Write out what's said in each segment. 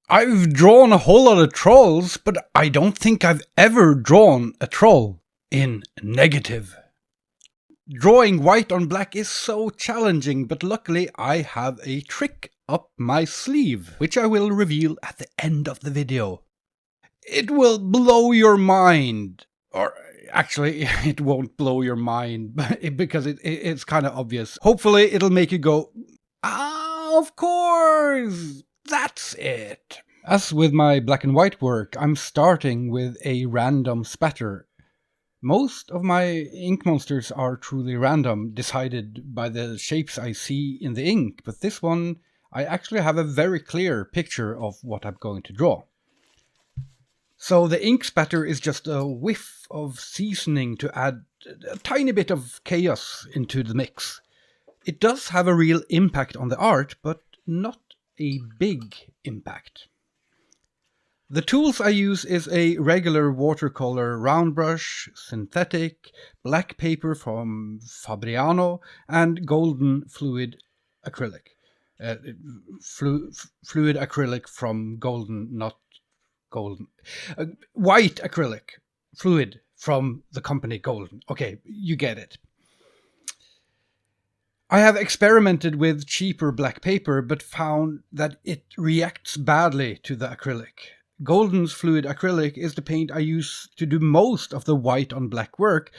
I've drawn a whole lot of trolls, but I don't think I've ever drawn a troll in negative. Drawing white on black is so challenging, but luckily I have a trick up my sleeve, which I will reveal at the end of the video. It will blow your mind. Or actually, it won't blow your mind because it's kind of obvious. Hopefully it'll make you go, ah, of course, that's it. As with my black and white work, I'm starting with a random spatter. Most of my ink monsters are truly random, decided by the shapes I see in the ink, but this one I actually have a very clear picture of what I'm going to draw. So the ink spatter is just a whiff of seasoning to add a tiny bit of chaos into the mix. It does have a real impact on the art, but not a big impact. The tools I use is a regular watercolor round brush, synthetic, black paper from Fabriano, and golden fluid acrylic. Fluid acrylic from golden, not golden. White acrylic fluid from the company Golden. Okay, you get it. I have experimented with cheaper black paper, but found that it reacts badly to the acrylic. Golden's fluid acrylic is the paint I use to do most of the white on black work,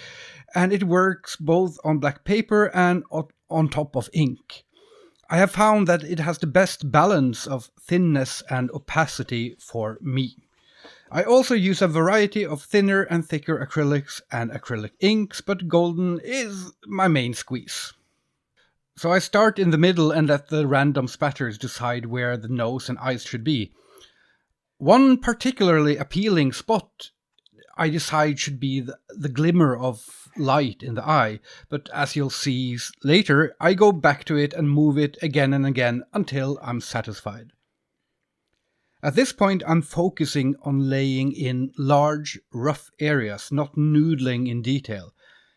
and it works both on black paper and on top of ink. I have found that it has the best balance of thinness and opacity for me. I also use a variety of thinner and thicker acrylics and acrylic inks, but Golden is my main squeeze. So I start in the middle and let the random spatters decide where the nose and eyes should be. One particularly appealing spot I decide should be the glimmer of light in the eye, but as you'll see later, I go back to it and move it again and again until I'm satisfied. At this point, I'm focusing on laying in large, rough areas, not noodling in detail.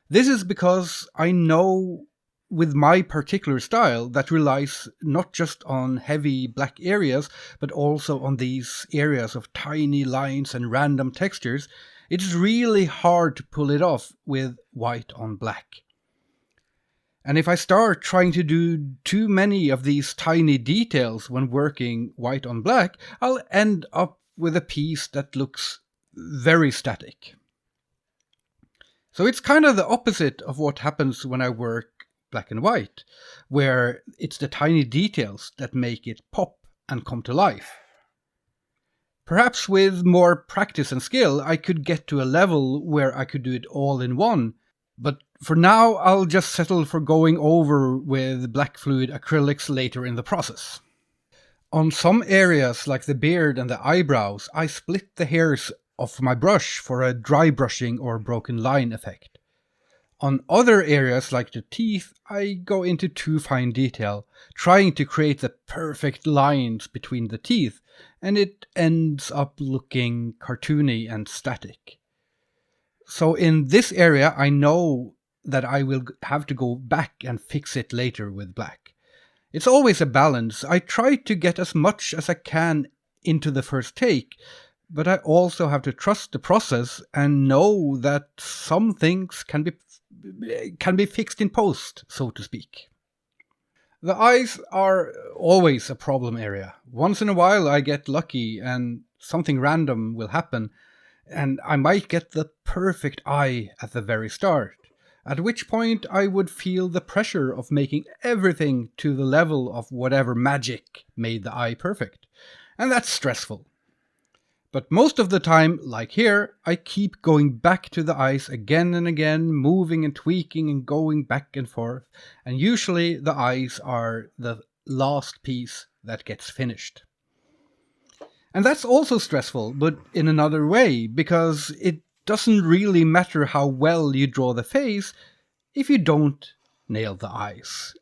This is because I know with my particular style that relies not just on heavy black areas, but also on these areas of tiny lines and random textures, it's really hard to pull it off with white on black. And if I start trying to do too many of these tiny details when working white on black, I'll end up with a piece that looks very static. So it's kind of the opposite of what happens when I work black and white, where it's the tiny details that make it pop and come to life. Perhaps with more practice and skill, I could get to a level where I could do it all in one, but for now I'll just settle for going over with black fluid acrylics later in the process. On some areas like the beard and the eyebrows, I split the hairs off my brush for a dry brushing or broken line effect. On other areas like the teeth, I go into too fine detail, trying to create the perfect lines between the teeth, and it ends up looking cartoony and static. So in this area, I know that I will have to go back and fix it later with black. It's always a balance. I try to get as much as I can into the first take, but I also have to trust the process and know that some things can be fixed in post, so to speak. The eyes are always a problem area. Once in a while I get lucky and something random will happen, and I might get the perfect eye at the very start, at which point I would feel the pressure of making everything to the level of whatever magic made the eye perfect, and that's stressful. But most of the time, like here, I keep going back to the eyes again and again, moving and tweaking and going back and forth, and usually the eyes are the last piece that gets finished. And that's also stressful, but in another way, because it doesn't really matter how well you draw the face if you don't nail the eyes.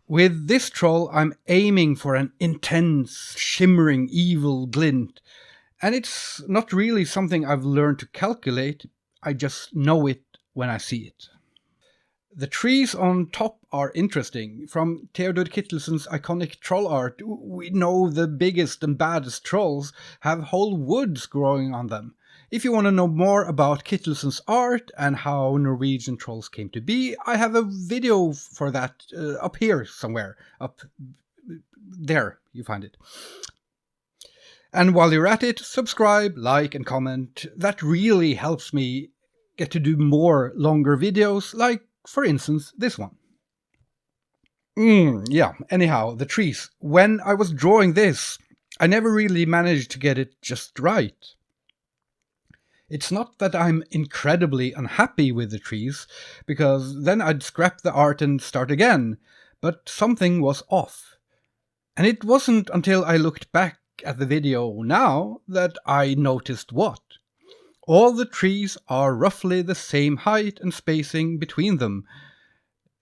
With this troll, I'm aiming for an intense, shimmering, evil glint, and it's not really something I've learned to calculate, I just know it when I see it. The trees on top are interesting. From Theodor Kittelsen's iconic troll art, we know the biggest and baddest trolls have whole woods growing on them. If you want to know more about Kittelsen's art and how Norwegian trolls came to be, I have a video for that up here somewhere. Up there, you find it. And while you're at it, subscribe, like, and comment. That really helps me get to do more longer videos, like, for instance, this one. Anyhow, the trees. When I was drawing this, I never really managed to get it just right. It's not that I'm incredibly unhappy with the trees, because then I'd scrap the art and start again, but something was off. And it wasn't until I looked back at the video now that I noticed what. All the trees are roughly the same height and spacing between them,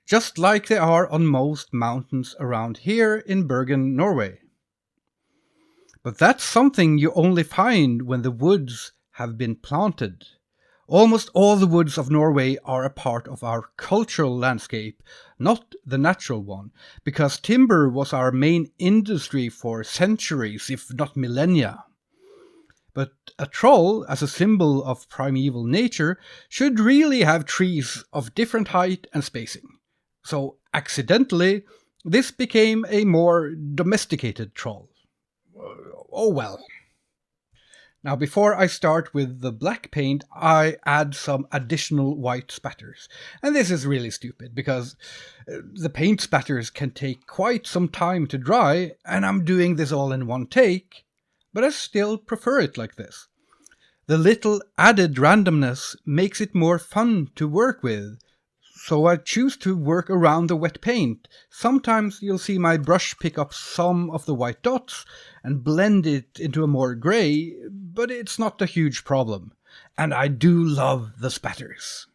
just like they are on most mountains around here in Bergen, Norway. But that's something you only find when the woods have been planted. Almost all the woods of Norway are a part of our cultural landscape, not the natural one, because timber was our main industry for centuries, if not millennia. But a troll, as a symbol of primeval nature, should really have trees of different height and spacing. So, accidentally, this became a more domesticated troll. Oh well. Now, before I start with the black paint, I add some additional white spatters. And this is really stupid, because the paint spatters can take quite some time to dry, and I'm doing this all in one take. But I still prefer it like this. The little added randomness makes it more fun to work with, so I choose to work around the wet paint. Sometimes you'll see my brush pick up some of the white dots and blend it into a more grey, but it's not a huge problem. And I do love the spatters.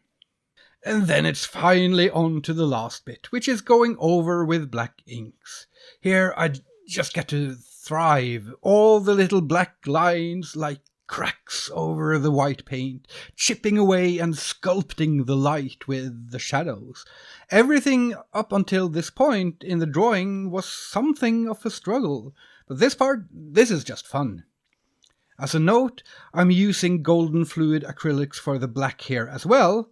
And then it's finally on to the last bit, which is going over with black inks. Here I just get to thrive. All the little black lines like cracks over the white paint, chipping away and sculpting the light with the shadows. Everything up until this point in the drawing was something of a struggle, but this is just fun. As a note, I'm using golden fluid acrylics for the black here as well,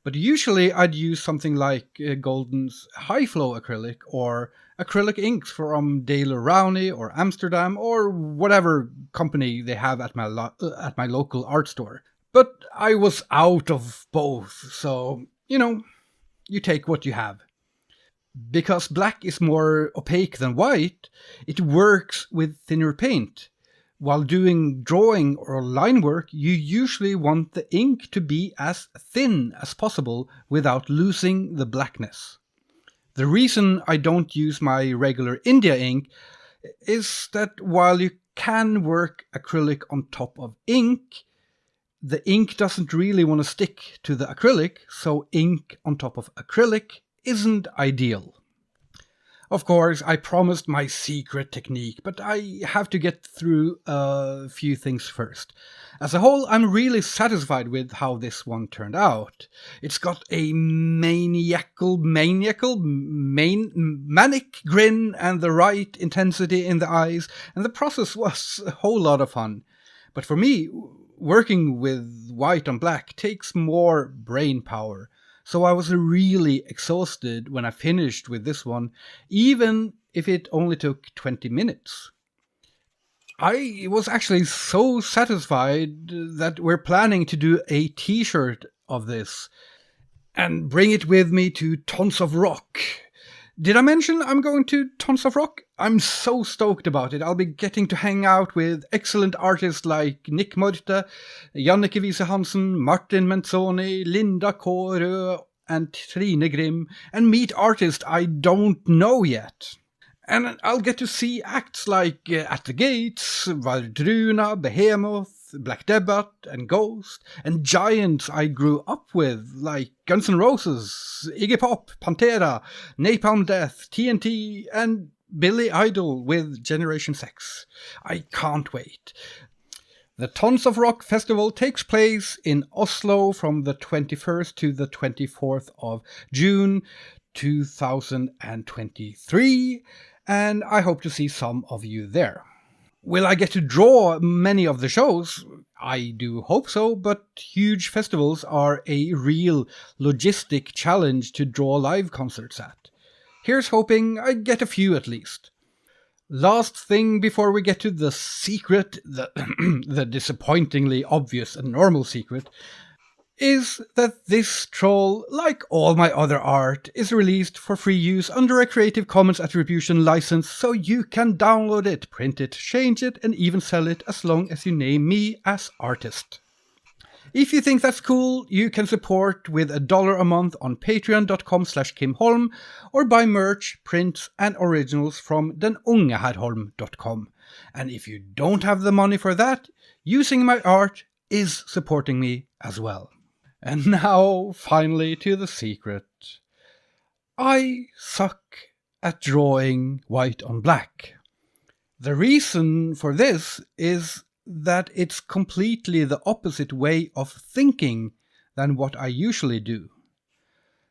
but usually I'd use something like Golden's high flow acrylic or acrylic inks from Daler Rowney or Amsterdam or whatever company they have at my local art store. But I was out of both, so, you take what you have. Because black is more opaque than white, it works with thinner paint. While doing drawing or line work, you usually want the ink to be as thin as possible without losing the blackness. The reason I don't use my regular India ink is that while you can work acrylic on top of ink, the ink doesn't really want to stick to the acrylic, so ink on top of acrylic isn't ideal. Of course, I promised my secret technique, but I have to get through a few things first. As a whole, I'm really satisfied with how this one turned out. It's got a manic grin and the right intensity in the eyes, and the process was a whole lot of fun. But for me, working with white on black takes more brain power. So I was really exhausted when I finished with this one, even if it only took 20 minutes. I was actually so satisfied that we're planning to do a t-shirt of this and bring it with me to Tons of Rock. Did I mention I'm going to Tons of Rock? I'm so stoked about it. I'll be getting to hang out with excellent artists like Nick Mørte, Jannike Wiese Hansen, Martin Menzoni, Linda Kårø, and Trine Grim, and meet artists I don't know yet. And I'll get to see acts like At the Gates, Vardruna, Behemoth, Black Debbath, and Ghost, and giants I grew up with like Guns N' Roses, Iggy Pop, Pantera, Napalm Death, TNT, and Billy Idol with Generation Sex. I can't wait. The Tons of Rock Festival takes place in Oslo from the 21st to the 24th of June 2023, and I hope to see some of you there. Will I get to draw many of the shows? I do hope so, but huge festivals are a real logistic challenge to draw live concerts at. Here's hoping I get a few at least. Last thing before we get to the secret, the disappointingly obvious and normal secret, is that this troll, like all my other art, is released for free use under a Creative Commons Attribution license, so you can download it, print it, change it, and even sell it as long as you name me as artist. If you think that's cool, you can support with $1 a month on patreon.com/KimHolm or buy merch, prints, and originals from denungeherrholm.com. And if you don't have the money for that, using my art is supporting me as well. And now, finally, to the secret. I suck at drawing white on black. The reason for this is that it's completely the opposite way of thinking than what I usually do.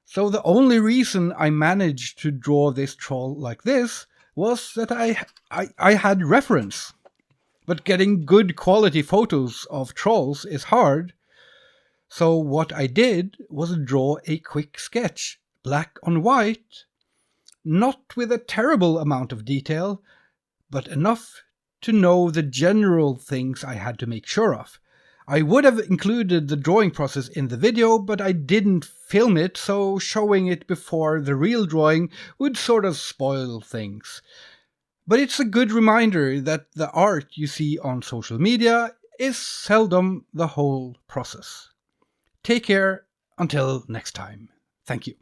So the only reason I managed to draw this troll like this was that I had reference. But getting good quality photos of trolls is hard. So what I did was draw a quick sketch, black on white, not with a terrible amount of detail, but enough to know the general things I had to make sure of. I would have included the drawing process in the video, but I didn't film it, so showing it before the real drawing would sort of spoil things. But it's a good reminder that the art you see on social media is seldom the whole process. Take care until next time. Thank you.